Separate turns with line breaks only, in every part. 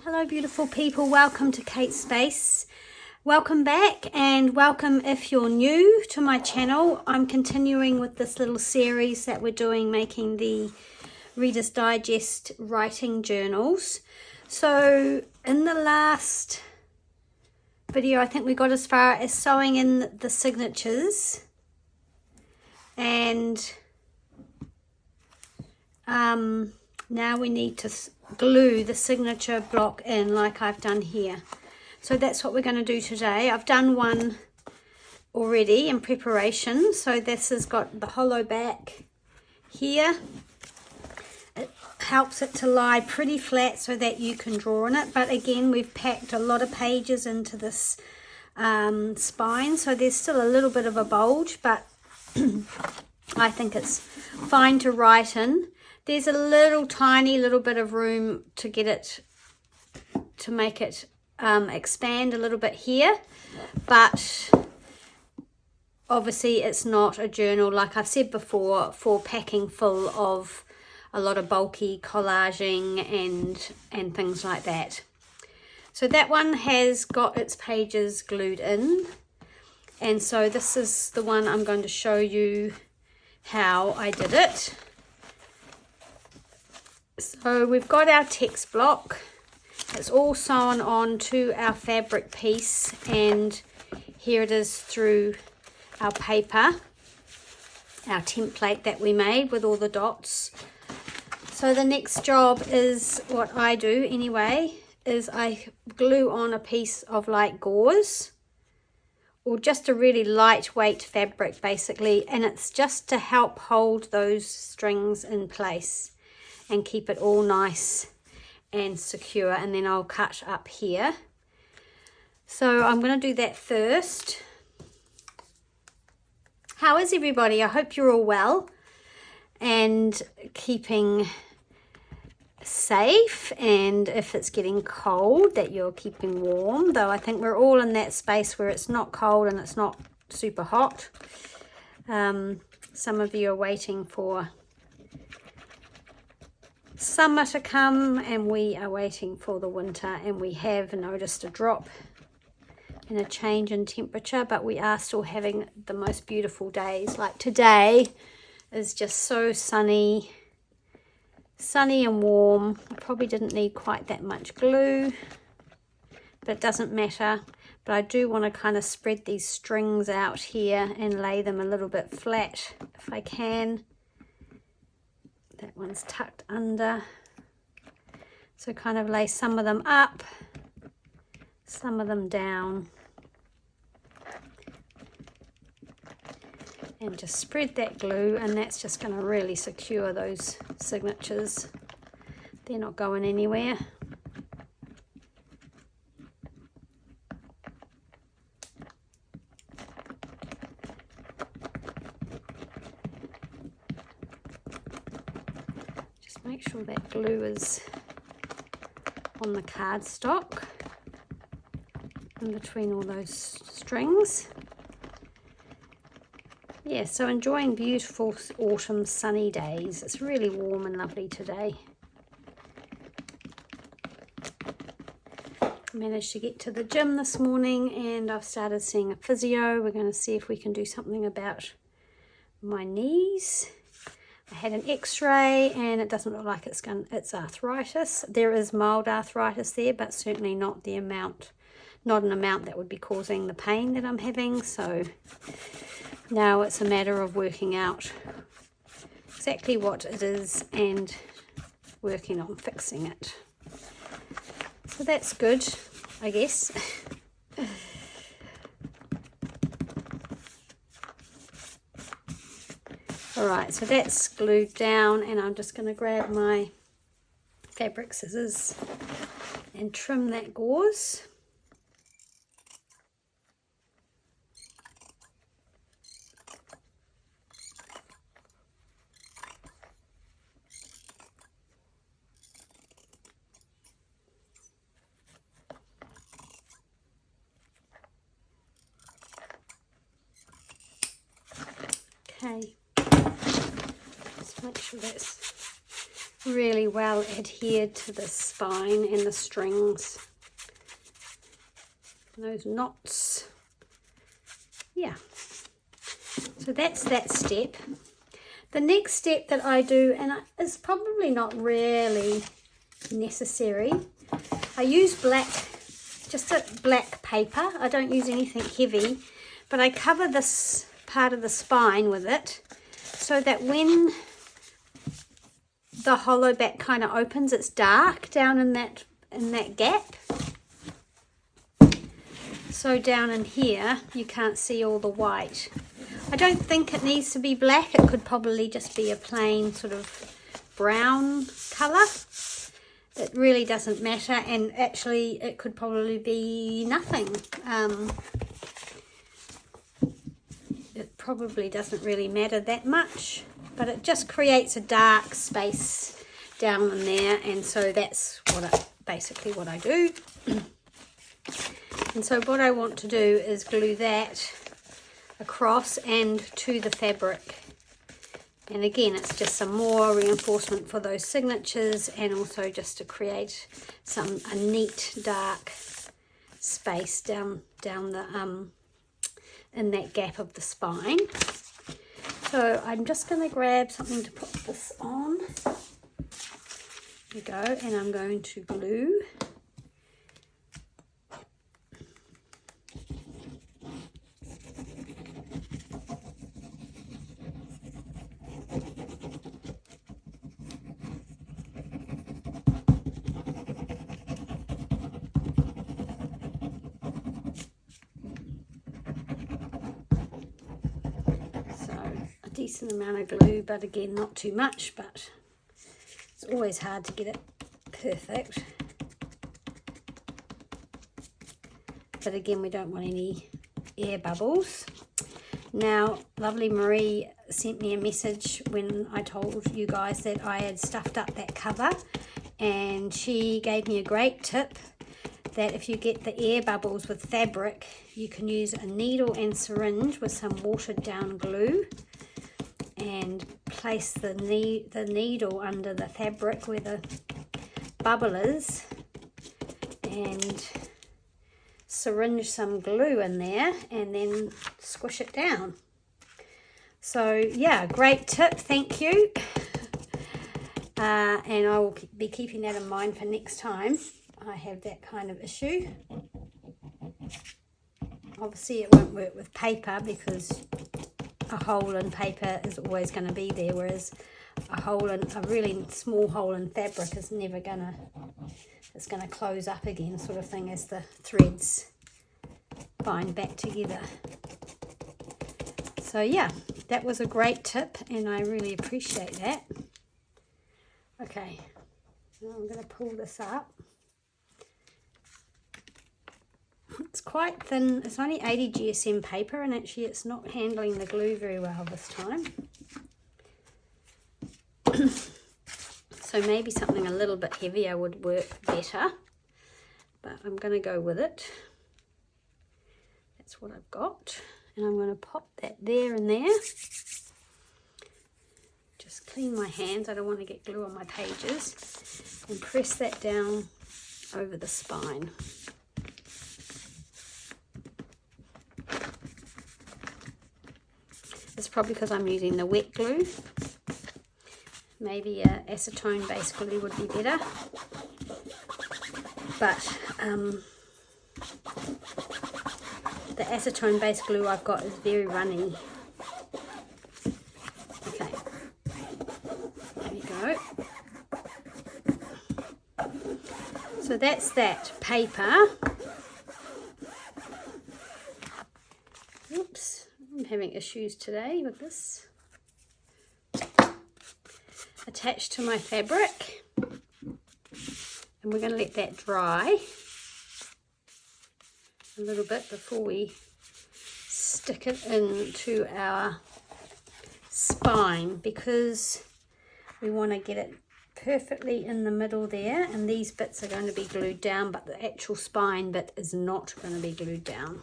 Hello beautiful people, welcome to Kate's Space. Welcome back and welcome if you're new to my channel. I'm continuing with this little series that we're doing, making the Reader's Digest writing journals. So in the last video I think we got as far as sewing in the signatures and now we need to glue the signature block in like I've done here. So that's what we're going to do today. I've done one already in preparation. So this has got the hollow back here. It helps it to lie pretty flat so that you can draw on it. But again, we've packed a lot of pages into this spine. So there's still a little bit of a bulge, but I think it's fine to write in. There's a tiny little bit of room to get it, to make it expand a little bit here, but obviously it's not a journal, like I've said before, for packing full of a lot of bulky collaging and things like that. So that one has got its pages glued in, and so this is the one I'm going to show you how I did it. So we've got our text block. It's all sewn on to our fabric piece, and here it is through our paper, our template that we made with all the dots. So the next job is, what I do anyway, is I glue on a piece of light gauze, or just a really lightweight fabric basically, and it's just to help hold those strings in place and keep it all nice and secure. And then I'll cut up here. So I'm going to do that first. How is everybody? I hope you're all well and keeping safe, and if it's getting cold that you're keeping warm, though I think we're all in that space where it's not cold and it's not super hot. Some of you are waiting for summer to come, and we are waiting for the winter, and we have noticed a drop and a change in temperature, but we are still having the most beautiful days. Like today is just so sunny and warm. I probably didn't need quite that much glue, but it doesn't matter. But I do want to kind of spread these strings out here and lay them a little bit flat if I can. That one's tucked under, so kind of lay some of them up, some of them down, and just spread that glue, and that's just going to really secure those signatures. They're not going anywhere. Make sure that glue is on the cardstock in between all those strings. Yeah, so enjoying beautiful autumn sunny days. It's really warm and lovely today. I managed to get to the gym this morning and I've started seeing a physio. We're going to see if we can do something about my knees. I had an x-ray and it doesn't look like it's arthritis. There is mild arthritis there, but certainly not an amount that would be causing the pain that I'm having. So now it's a matter of working out exactly what it is and working on fixing it. So that's good, I guess. Alright, so that's glued down, and I'm just going to grab my fabric scissors and trim that gauze. Okay. Make sure that's really well adhered to the spine and the strings. Those knots. Yeah. So that's that step. The next step that I do, and it's probably not really necessary, I use black, just a black paper. I don't use anything heavy, but I cover this part of the spine with it so that when the hollow back kind of opens, it's dark down in that gap. So down in here you can't see all the white. I don't think it needs to be black. It could probably just be a plain sort of brown colour. It really doesn't matter, and actually it could probably be nothing. It probably doesn't really matter that much, but it just creates a dark space down in there, and so that's basically what I do. And so what I want to do is glue that across and to the fabric. And again, it's just some more reinforcement for those signatures, and also just to create a neat dark space down the in that gap of the spine. So I'm just going to grab something to put this on. There we go, and I'm going to glue. Decent amount of glue, but again not too much, but it's always hard to get it perfect. But again, we don't want any air bubbles. Now, lovely Marie sent me a message when I told you guys that I had stuffed up that cover, and she gave me a great tip that if you get the air bubbles with fabric, you can use a needle and syringe with some watered down glue and place the needle under the fabric where the bubble is, and syringe some glue in there and then squish it down. So yeah, great tip, thank you. And I will be keeping that in mind for next time I have that kind of issue. Obviously it won't work with paper because a hole in paper is always going to be there, whereas a really small hole in fabric is never gonna, it's going to close up again, sort of thing, as the threads bind back together. So yeah, that was a great tip and I really appreciate that. Okay, now I'm going to pull this up. It's quite thin. It's only 80 GSM paper, and actually it's not handling the glue very well this time. So maybe something a little bit heavier would work better, but I'm going to go with it. That's what I've got, and I'm going to pop that there and there. Just clean my hands, I don't want to get glue on my pages, and press that down over the spine. It's probably because I'm using the wet glue. Maybe acetone based glue would be better. But the acetone based glue I've got is very runny. Okay, there you go. So that's that paper. Oops. I'm having issues today with this. Attached to my fabric, and we're going to let that dry a little bit before we stick it into our spine, because we want to get it perfectly in the middle there, and these bits are going to be glued down, but the actual spine bit is not going to be glued down.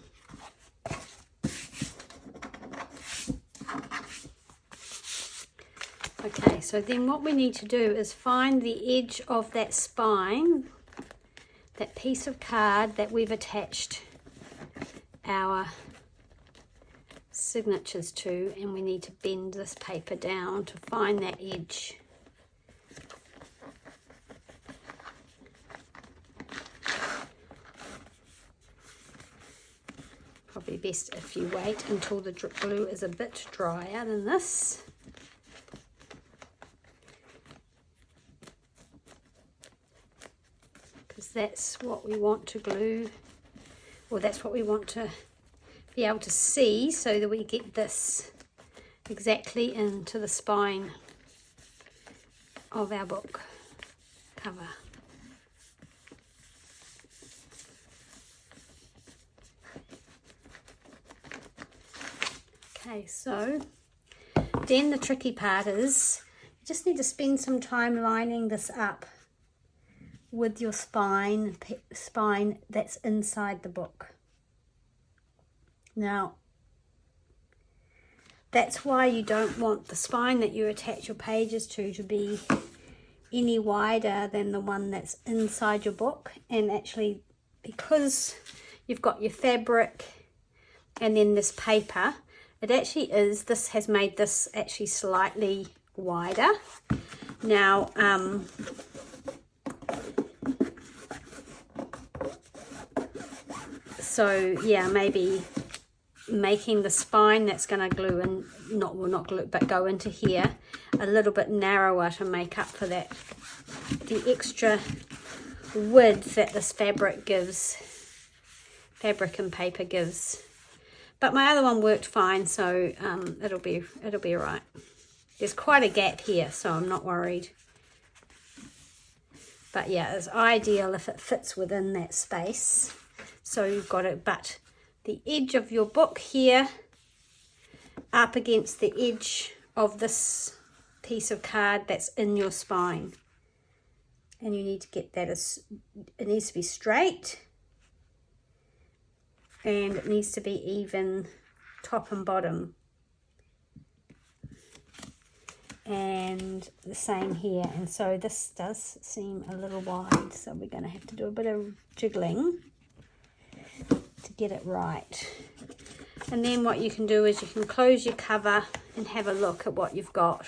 Okay, so then what we need to do is find the edge of that spine, that piece of card that we've attached our signatures to, and we need to bend this paper down to find that edge. Probably best if you wait until the glue is a bit drier than this. Because that's what we want to glue, or that's what we want to be able to see, so that we get this exactly into the spine of our book cover. Okay, so then the tricky part is you just need to spend some time lining this up with your spine that's inside the book. Now, that's why you don't want the spine that you attach your pages to be any wider than the one that's inside your book. And actually, because you've got your fabric and then this paper, it actually is, this has made this actually slightly wider. Now, so yeah, maybe making the spine that's going to glue in, not glue, but go into here a little bit narrower to make up for that, the extra width that this fabric gives, fabric and paper gives. But my other one worked fine, so it'll be all right. There's quite a gap here, so I'm not worried. But yeah, it's ideal if it fits within that space. So you've got it, but the edge of your book here up against the edge of this piece of card that's in your spine. And you need to get that, it needs to be straight, and it needs to be even top and bottom. And the same here. And so this does seem a little wide, so we're going to have to do a bit of jiggling to get it right. And then what you can do is you can close your cover and have a look at what you've got.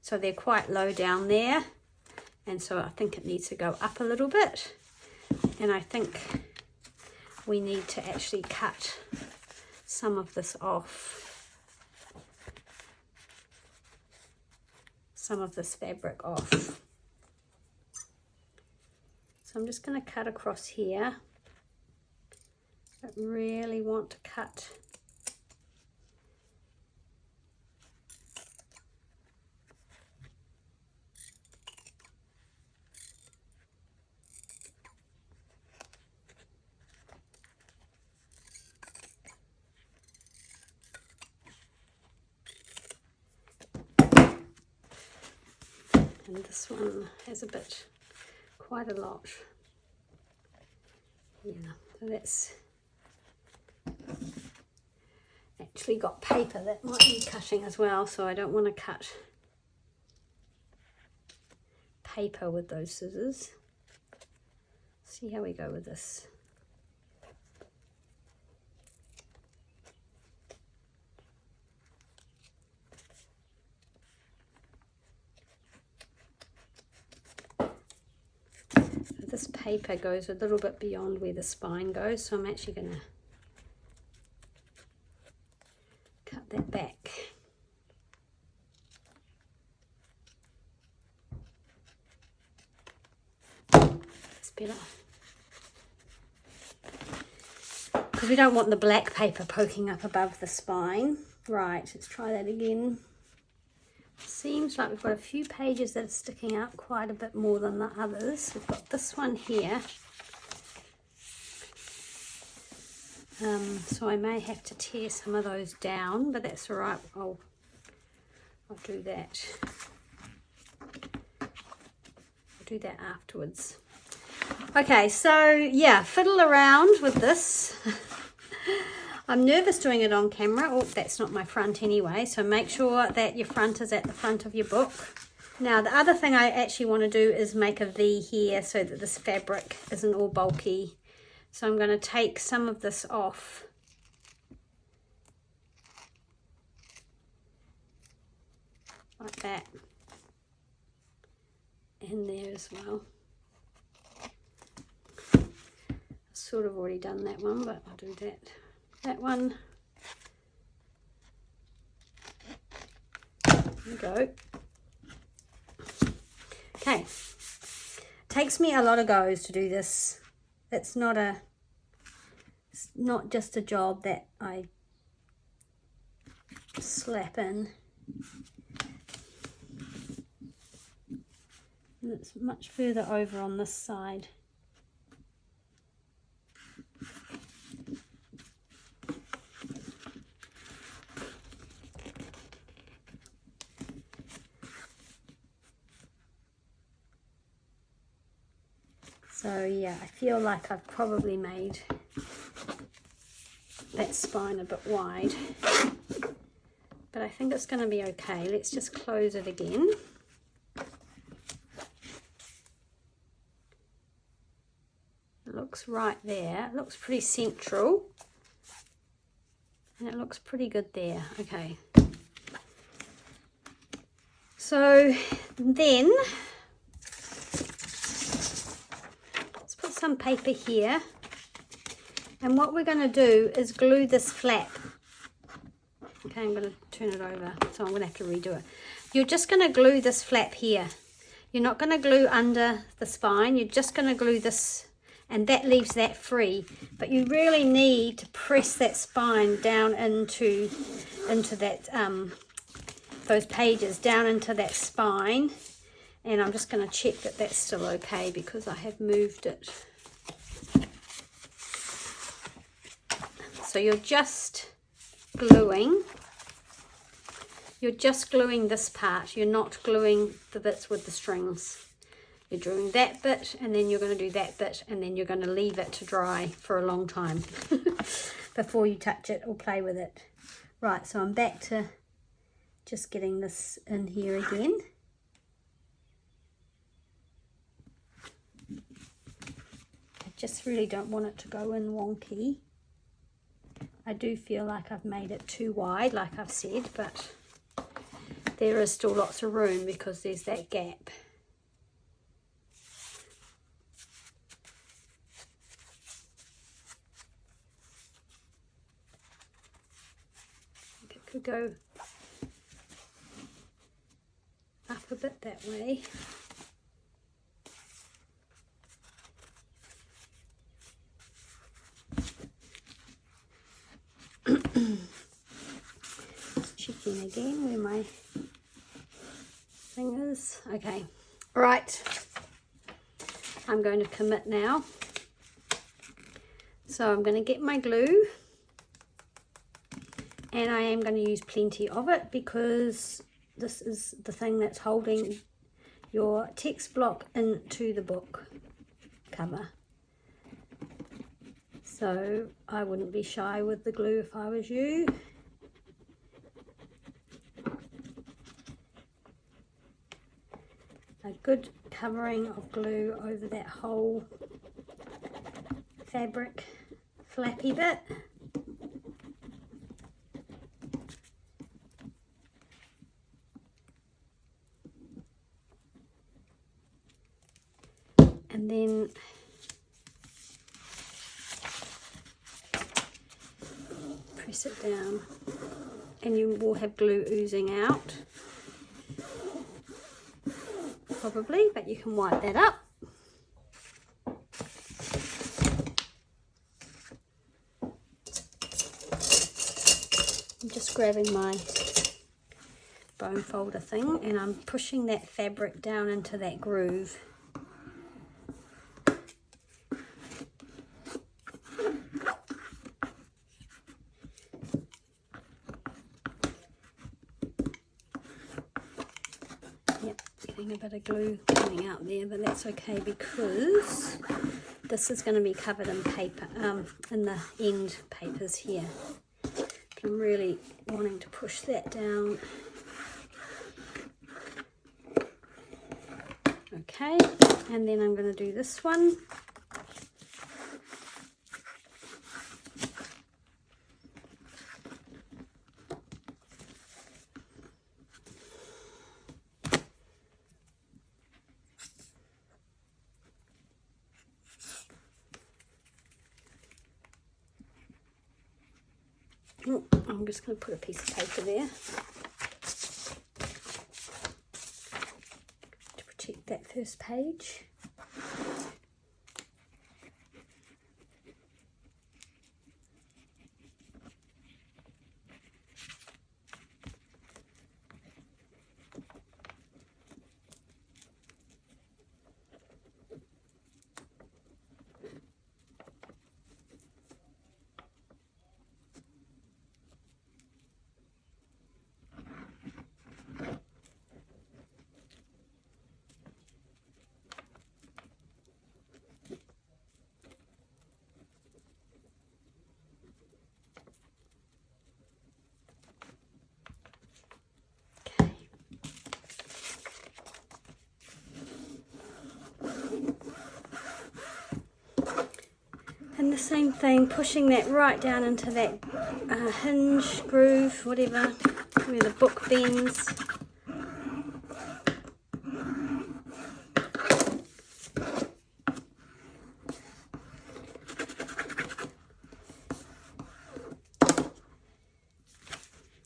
So they're quite low down there, and so I think it needs to go up a little bit. And I think we need to actually cut some of this off, some of this fabric off. So I'm just going to cut across here. I really want to cut and this one has quite a lot. Yeah, so that's actually got paper that might be cutting as well, so I don't want to cut paper with those scissors. See how we go with this. This paper goes a little bit beyond where the spine goes, so I'm actually going to cut that back. That's better. Because we don't want the black paper poking up above the spine. Right, let's try that again. Seems like we've got a few pages that are sticking out quite a bit more than the others. We've got this one here. So I may have to tear some of those down, but that's all right. I'll do that. I'll do that afterwards. Okay, so yeah, fiddle around with this. I'm nervous doing it on camera. Oh, that's not my front anyway, so make sure that your front is at the front of your book. Now the other thing I actually want to do is make a V here so that this fabric isn't all bulky. So I'm going to take some of this off. Like that. And there as well. I've sort of already done that one, but I'll do that one. There we go. Okay, takes me a lot of goes to do this. It's not just a job that I slap in. And it's much further over on this side. So yeah, I feel like I've probably made that spine a bit wide, but I think it's going to be okay. Let's just close it again. It looks right there. It looks pretty central, and it looks pretty good there. Okay. So then some paper here, and what we're going to do is glue this flap. Okay, I'm going to turn it over, so I'm going to have to redo it. You're just going to glue this flap here. You're not going to glue under the spine, you're just going to glue this, and that leaves that free. But you really need to press that spine down into that those pages, down into that spine. And I'm just going to check that that's still okay because I have moved it. So you're just gluing this part. You're not gluing the bits with the strings. You're doing that bit, and then you're going to do that bit, and then you're going to leave it to dry for a long time before you touch it or play with it. Right, so I'm back to just getting this in here again. Just really don't want it to go in wonky. I do feel like I've made it too wide, like I've said, but there is still lots of room because there's that gap. I think it could go up a bit that way. Checking again where my thing is. Okay, right, I'm going to commit now. So I'm going to get my glue, and I am going to use plenty of it because this is the thing that's holding your text block into the book cover. So I wouldn't be shy with the glue if I was you. A good covering of glue over that whole fabric flappy bit. And then press it down, and you will have glue oozing out probably, but you can wipe that up. I'm just grabbing my bone folder thing, and I'm pushing that fabric down into that groove. bit of glue coming out there, but that's okay because this is going to be covered in paper, in the end papers here. I'm really wanting to push that down. Okay, and then I'm going to do this one. Oh, I'm just going to put a piece of paper there to protect that first page. And the same thing, pushing that right down into that hinge, groove, whatever, where the book bends.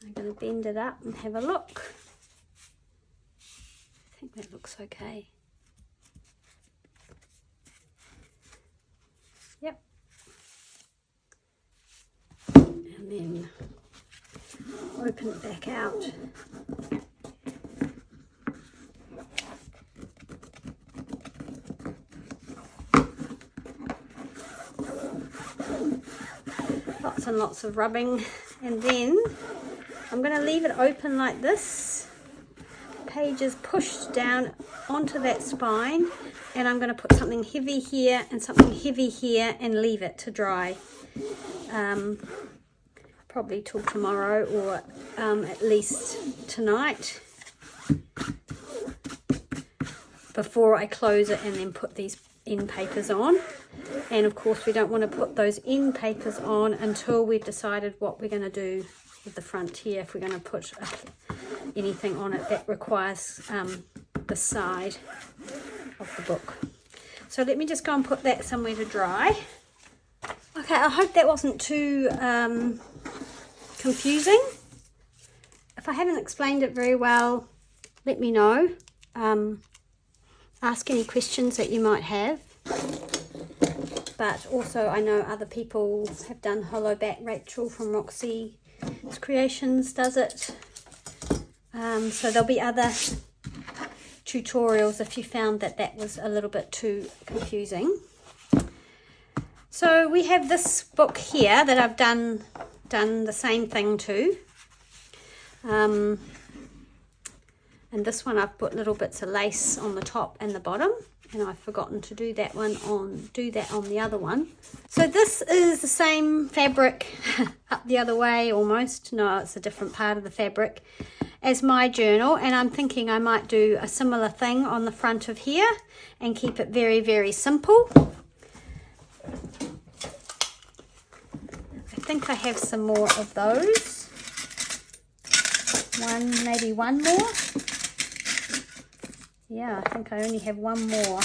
I'm going to bend it up and have a look. I think that looks okay. Yep. And then open it back out. Lots and lots of rubbing, and then I'm going to leave it open like this. Page is pushed down onto that spine, and I'm going to put something heavy here and something heavy here and leave it to dry. Probably till tomorrow, or at least tonight, before I close it and then put these end papers on. And of course we don't want to put those end papers on until we've decided what we're going to do with the front here, if we're going to put anything on it that requires the side of the book. So let me just go and put that somewhere to dry. Okay, I hope that wasn't too confusing. If I haven't explained it very well, let me know. Ask any questions that you might have. But also I know other people have done hollow back. Rachel from Roxy's Creations does it. So there'll be other tutorials if you found that that was a little bit too confusing. So we have this book here that I've done the same thing to. And this one I've put little bits of lace on the top and the bottom, and I've forgotten to do that on the other one. So this is the same fabric up the other way almost. No, it's a different part of the fabric as my journal, and I'm thinking I might do a similar thing on the front of here and keep it very, very simple. I think I have some more of those. Maybe one more. Yeah, I think I only have one more.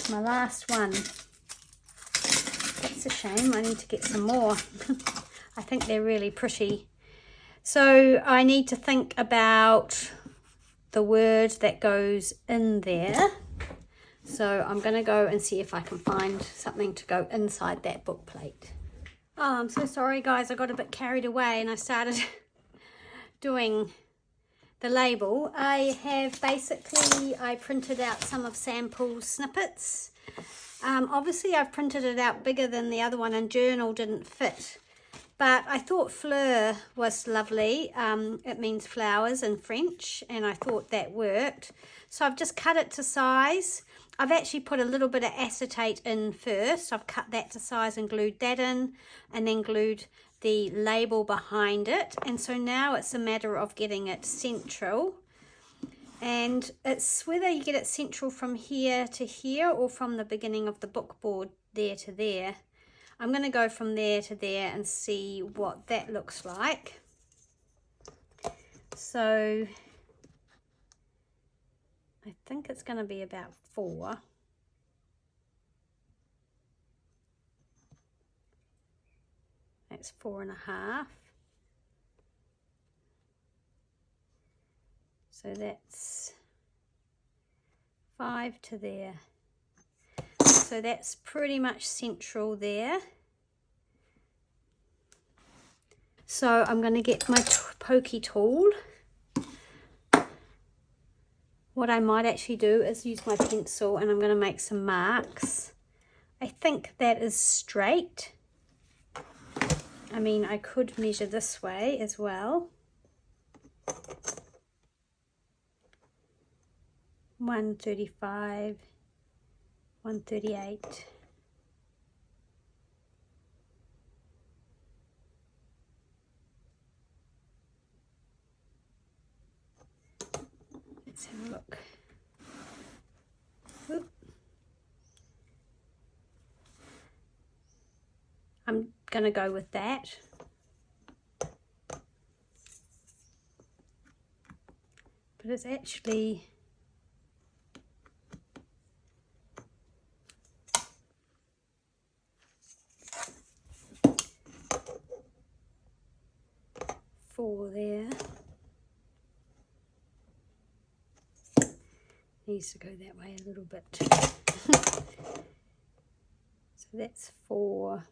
My last one. That's a shame. I need to get some more. I think they're really pretty. So I need to think about the word that goes in there. So I'm going to go and see if I can find something to go inside that book plate. Oh, I'm so sorry guys, I got a bit carried away and I started doing the label. I printed out some of sample snippets. Obviously I've printed it out bigger than the other one and journal didn't fit. But I thought fleur was lovely. It means flowers in French, and I thought that worked. So I've just cut it to size. I've actually put a little bit of acetate in first. I've cut that to size and glued that in, and then glued the label behind it. And so now it's a matter of getting it central. And it's whether you get it central from here to here or from the beginning of the book board there to there. I'm going to go from there to there and see what that looks like. So I think it's going to be about 4. That's 4.5. So that's 5 to there. So that's pretty much central there. So I'm going to get my pokey tool. What I might actually do is use my pencil, and I'm going to make some marks. I think that is straight. I mean, I could measure this way as well. 135, 138. Let's have a look. Oop. I'm going to go with that. But it's actually there. Needs to go that way a little bit. So that's 41.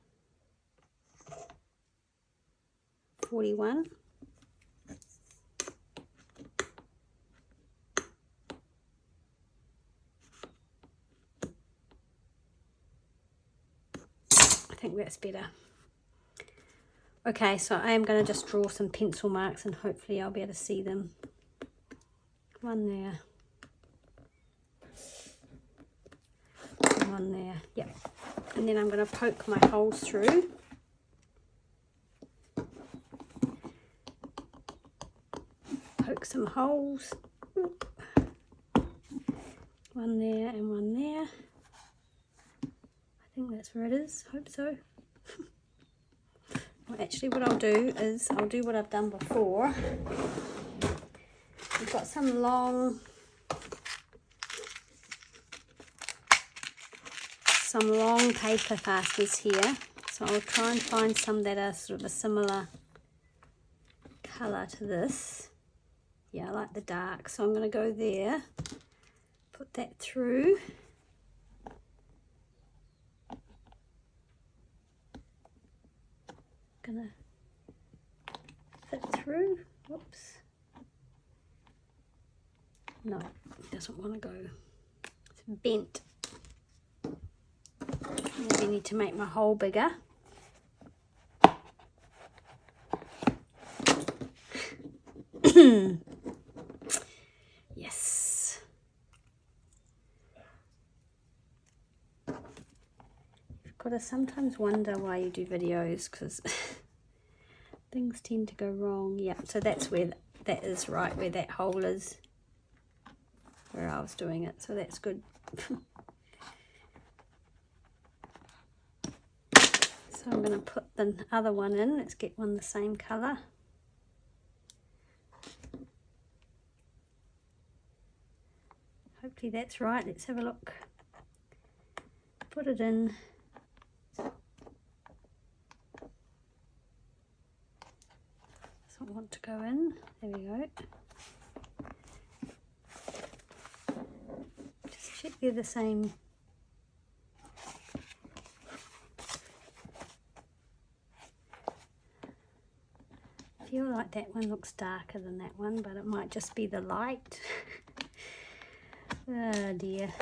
I think that's better. Okay, so I am going to just draw some pencil marks and hopefully I'll be able to see them. One there. And one there. Yep. And then I'm going to poke my holes through. Poke some holes. One there and one there. I think that's where it is. Hope so. Well, actually what I'll do is I'll do what I've done before. We've got some long paper fasteners here, so I'll try and find some that are sort of a similar colour to this. Yeah, I like the dark, so I'm going to go there, put that through. Gonna fit through. Whoops. No, it doesn't want to go. It's bent. Maybe need to make my hole bigger. Yes. You've got to sometimes wonder why you do videos, because things tend to go wrong. Yeah, so that's where that is, right where that hole is, where I was doing it, so that's good. So I'm going to put the other one in. Let's get one the same colour. Hopefully that's right. Let's have a look. Put it in. Doesn't want to go in. There we go. Just check they're the same. I feel like that one looks darker than that one, but it might just be the light. Oh dear.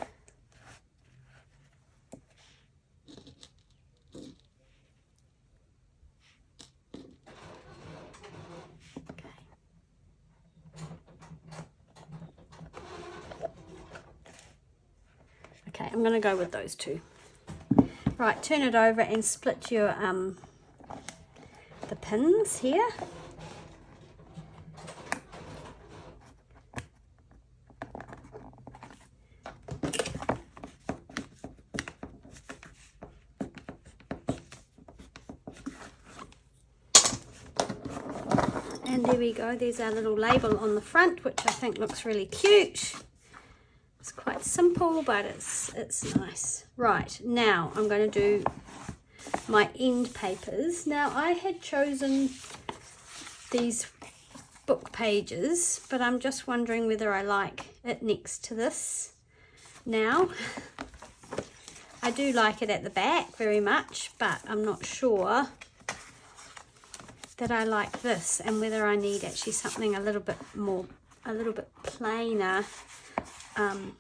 I'm going to go with those two. Right, turn it over and split your the pins here. And there we go, there's our little label on the front, which I think looks really cute. It's quite simple, but it's nice. Right, now I'm going to do my end papers. Now I had chosen these book pages, but I'm just wondering whether I like it next to this now. I do like it at the back very much, but I'm not sure that I like this, and whether I need actually something a little bit plainer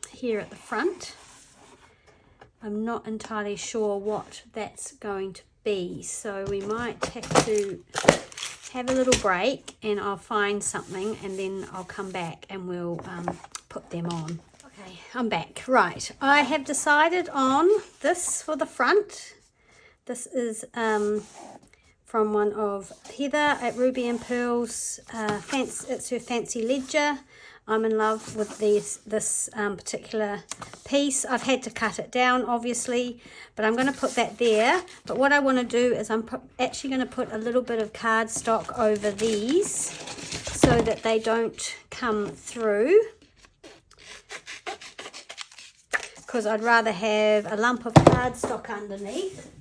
here at the front. I'm not entirely sure what that's going to be, so we might have to have a little break and I'll find something and then I'll come back and we'll put them on. Okay, I'm back. Right, I have decided on this for the front. This is from one of Heather at Ruby and Pearls. It's her Fancy Ledger. I'm in love with this particular piece. I've had to cut it down, obviously, but I'm going to put that there. But what I want to do is I'm actually going to put a little bit of cardstock over these so that they don't come through, because I'd rather have a lump of cardstock underneath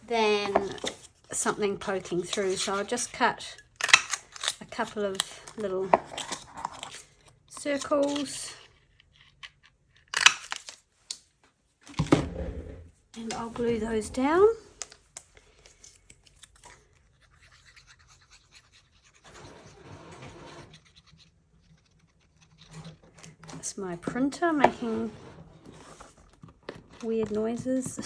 than something poking through. So I'll just cut a couple of little circles and I'll glue those down. That's my printer making weird noises.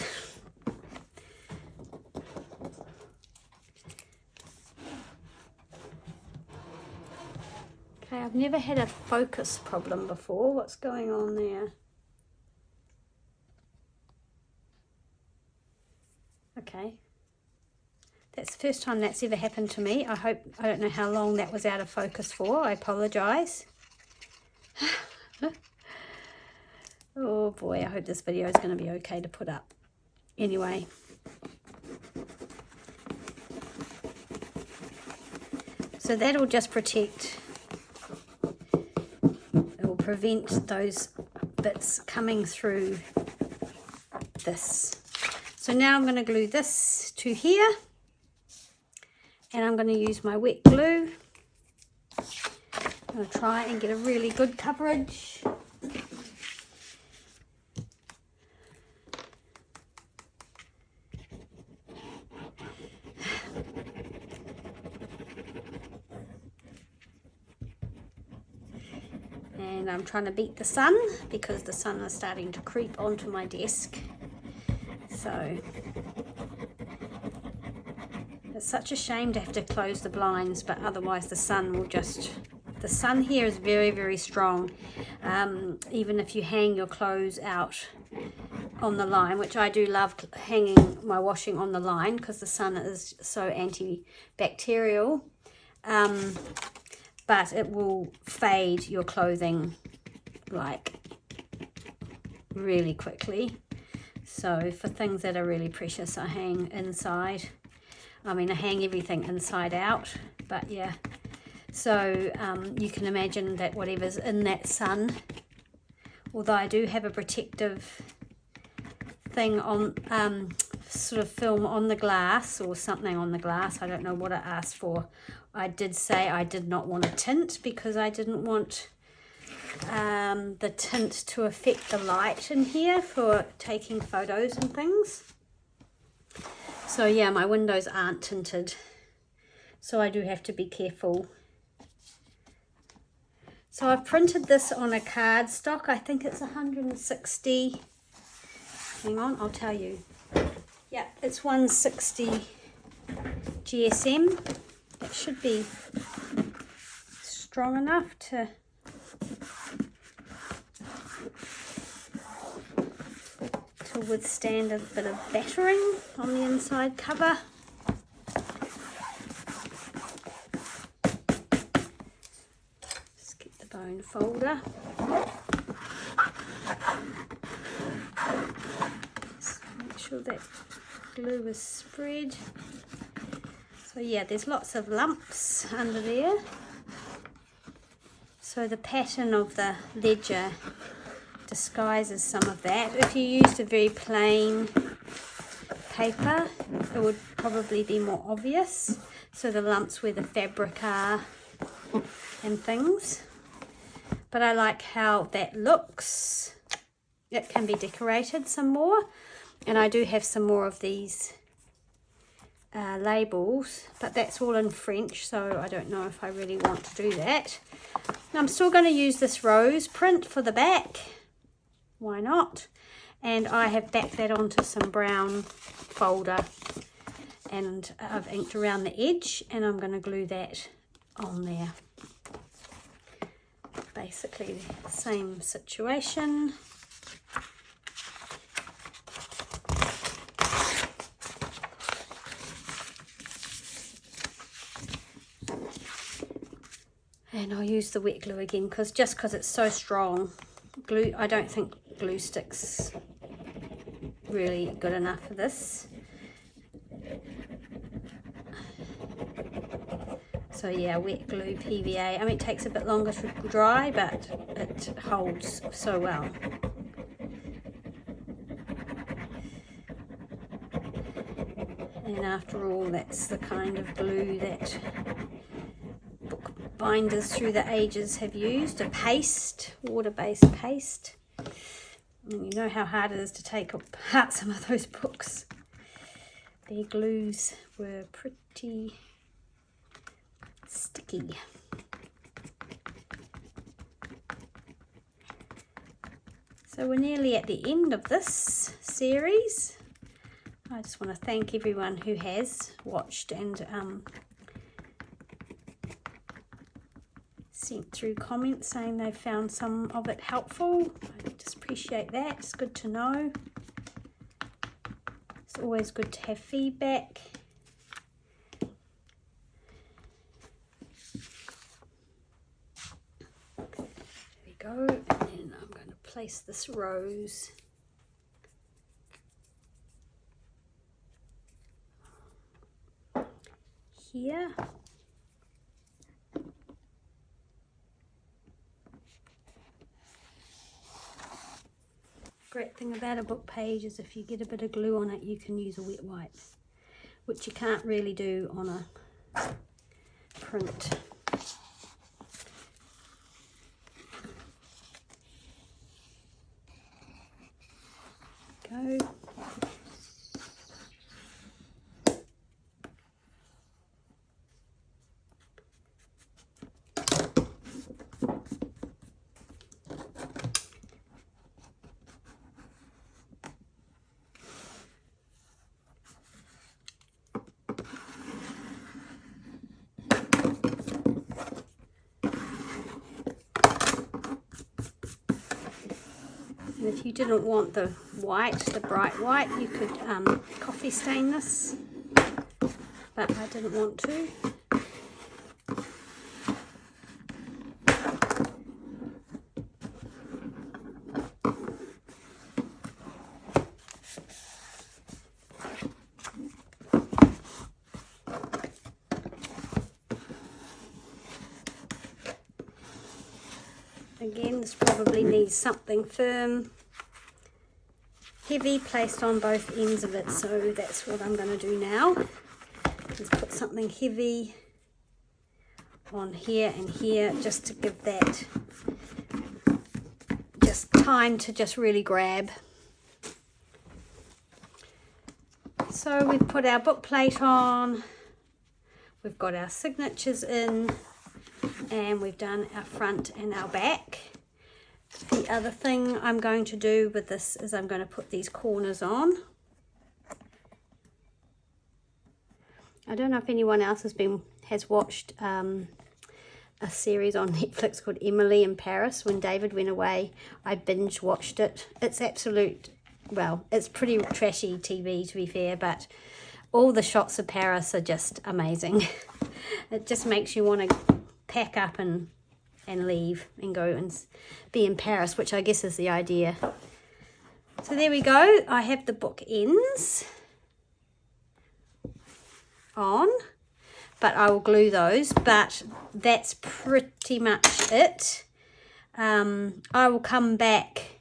Okay, I've never had a focus problem before. What's going on there? Okay. That's the first time that's ever happened to me. I don't know how long that was out of focus for. I apologise. Oh boy, I hope this video is going to be okay to put up. Anyway. So that'll just prevent those bits coming through this. So now I'm going to glue this to here, and I'm going to use my wet glue. I'm going to try and get a really good coverage. And I'm trying to beat the sun because the sun is starting to creep onto my desk. So it's such a shame to have to close the blinds, but otherwise the sun will just... The sun here is very, very strong. Even if you hang your clothes out on the line, which I do love hanging my washing on the line because the sun is so antibacterial. But it will fade your clothing like really quickly. So for things that are really precious, I hang inside. I mean, I hang everything inside out, but yeah. So you can imagine that whatever's in that sun, although I do have a protective thing on, sort of film on the glass or something on the glass. I don't know what I asked for. I did say I did not want a tint because I didn't want the tint to affect the light in here for taking photos and things. So yeah, my windows aren't tinted, so I do have to be careful. So I've printed this on a cardstock. I think it's 160. Hang on, I'll tell you. Yeah, it's 160 GSM. It should be strong enough to to withstand a bit of battering on the inside cover. Just get the bone folder. Just make sure that glue is spread. So yeah, there's lots of lumps under there. So the pattern of the ledger disguises some of that. If you used a very plain paper, it would probably be more obvious. So the lumps where the fabric are and things. But I like how that looks. It can be decorated some more. And I do have some more of these labels, but that's all in French, so I don't know if I really want to do that. I'm still going to use this rose print for the back. Why not? And I have backed that onto some brown folder, and I've inked around the edge, and I'm going to glue that on there. Basically the same situation. And I'll use the wet glue again, because it's so strong. Glue, I don't think glue sticks really good enough for this. So yeah, wet glue PVA. I mean, it takes a bit longer to dry, but it holds so well. And after all, that's the kind of glue that binders through the ages have used, a paste, water-based paste. And you know how hard it is to take apart some of those books. Their glues were pretty sticky. So we're nearly at the end of this series. I just want to thank everyone who has watched and sent through comments saying they found some of it helpful. I just appreciate that. It's good to know. It's always good to have feedback. There we go. And then I'm going to place this rose here. Great thing about a book page is if you get a bit of glue on it, you can use a wet wipe, which you can't really do on a print. Go. And if you didn't want the white, the bright white, you could coffee stain this, but I didn't want to. Again, this probably needs something firm, heavy, placed on both ends of it, so that's what I'm going to do now, is put something heavy on here and here, just to give that just time to just really grab. So we've put our book plate on, we've got our signatures in, and we've done our front and our back. The other thing I'm going to do with this is I'm going to put these corners on. I don't know if anyone else has watched a series on Netflix called Emily in Paris. When David went away, I binge watched it. It's absolute well, it's pretty trashy TV to be fair, but all the shots of Paris are just amazing. It just makes you want to pack up and leave and go and be in Paris, which I guess is the idea. So there we go. I have the book ends on, but I will glue those, but that's pretty much it. I will come back,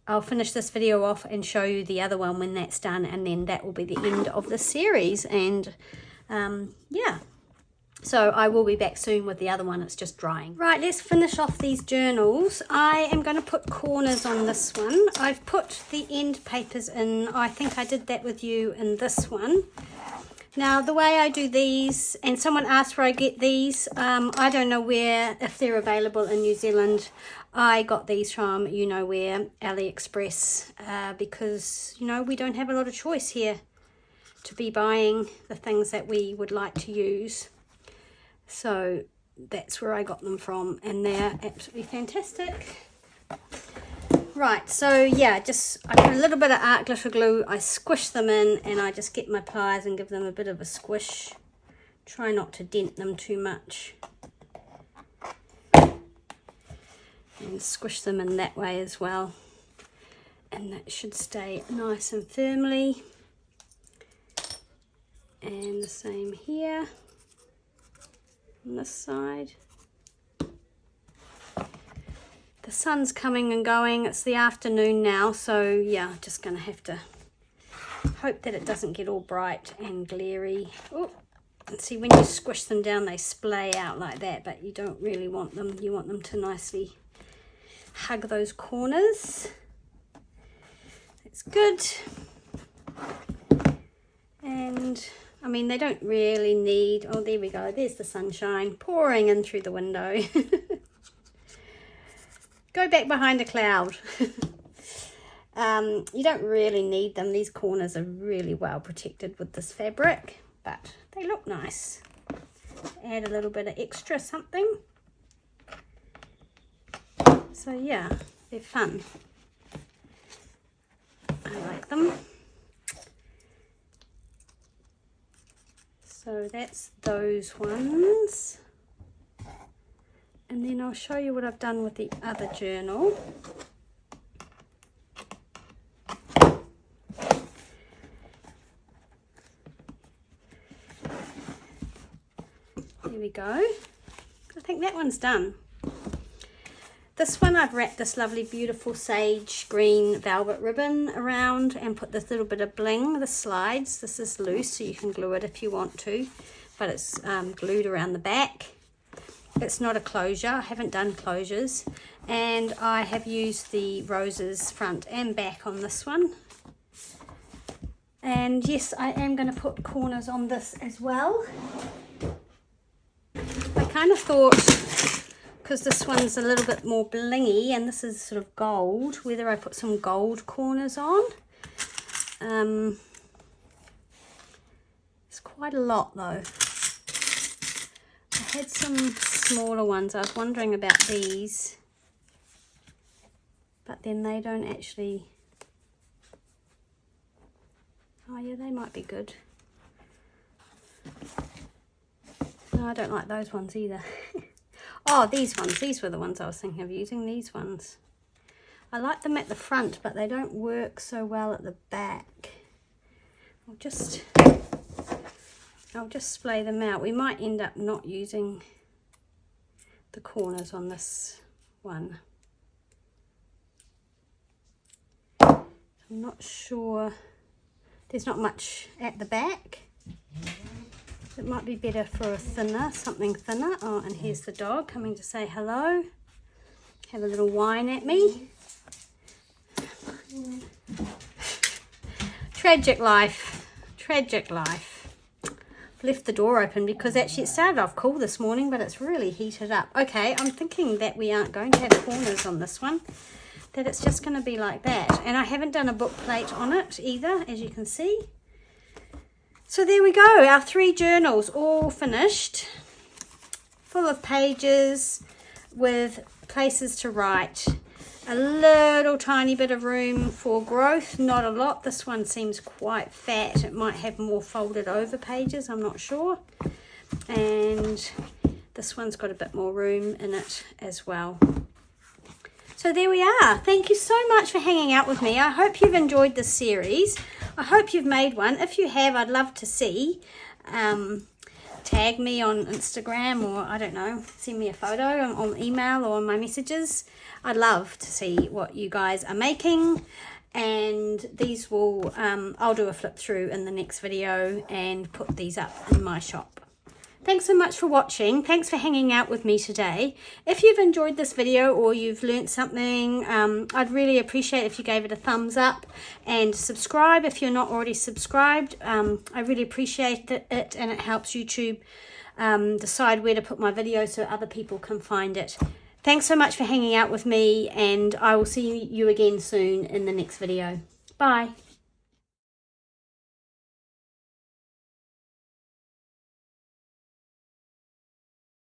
I'll finish this video off and show you the other one when that's done, and then that will be the end of the series. And yeah, so I will be back soon with the other one. It's just drying. Right, let's finish off these journals. I am going to put corners on this one. I've put the end papers in. I think I did that with you in this one. Now, the way I do these, and someone asked where I get these, I don't know where, if they're available in New Zealand. I got these from, you know where, AliExpress, because, you know, we don't have a lot of choice here to be buying the things that we would like to use. So that's where I got them from, and they're absolutely fantastic. Right, so yeah, I put a little bit of art glitter glue, I squish them in, and I just get my pliers and give them a bit of a squish. Try not to dent them too much. And squish them in that way as well. And that should stay nice and firmly. And the same here on this side. The sun's coming and going. It's the afternoon now, so yeah, just gonna have to hope that it doesn't get all bright and glary. Oh, and see, when you squish them down, they splay out like that, but you don't really want them. You want them to nicely hug those corners. That's good. And I mean, they don't really need, oh, there we go. There's the sunshine pouring in through the window. Go back behind a cloud. You don't really need them. These corners are really well protected with this fabric, but they look nice. Add a little bit of extra something. So yeah, they're fun. I like them. So that's those ones. And then I'll show you what I've done with the other journal. There we go. I think that one's done. This one I've wrapped this lovely beautiful sage green velvet ribbon around and put this little bit of bling. The slides, this is loose so you can glue it if you want to, but it's glued around the back. It's not a closure. I haven't done closures, and I have used the roses front and back on this one. And yes, I am going to put corners on this as well. I kind of thought, because this one's a little bit more blingy and this is sort of gold, whether I put some gold corners on. It's quite a lot though. I had some smaller ones. I was wondering about these, but then they don't actually, oh yeah, they might be good. No, I don't like those ones either. Oh, these ones, these were the ones I was thinking of using, these ones. I like them at the front, but they don't work so well at the back. I'll just splay them out. We might end up not using the corners on this one. I'm not sure. There's not much at the back. It might be better for a thinner, something thinner. Oh, and here's the dog coming to say hello. Have a little whine at me. Tragic life. Tragic life. I've left the door open because actually it started off cool this morning, but it's really heated up. Okay, I'm thinking that we aren't going to have corners on this one. That it's just going to be like that. And I haven't done a book plate on it either, as you can see. So there we go, our 3 journals all finished, full of pages with places to write. a little tiny bit of room for growth, not a lot. This one seems quite fat. It might have more folded over pages, I'm not sure. And this one's got a bit more room in it as well. So there we are. Thank you so much for hanging out with me. I hope you've enjoyed this series. I hope you've made one. If you have, I'd love to see. Tag me on Instagram, or I don't know, send me a photo on email or on my messages. I'd love to see what you guys are making. And these will, I'll do a flip through in the next video and put these up in my shop. Thanks so much for watching. Thanks for hanging out with me today. If you've enjoyed this video or you've learnt something, I'd really appreciate if you gave it a thumbs up and subscribe if you're not already subscribed. I really appreciate it, and it helps YouTube decide where to put my videos so other people can find it. Thanks so much for hanging out with me, and I will see you again soon in the next video. Bye.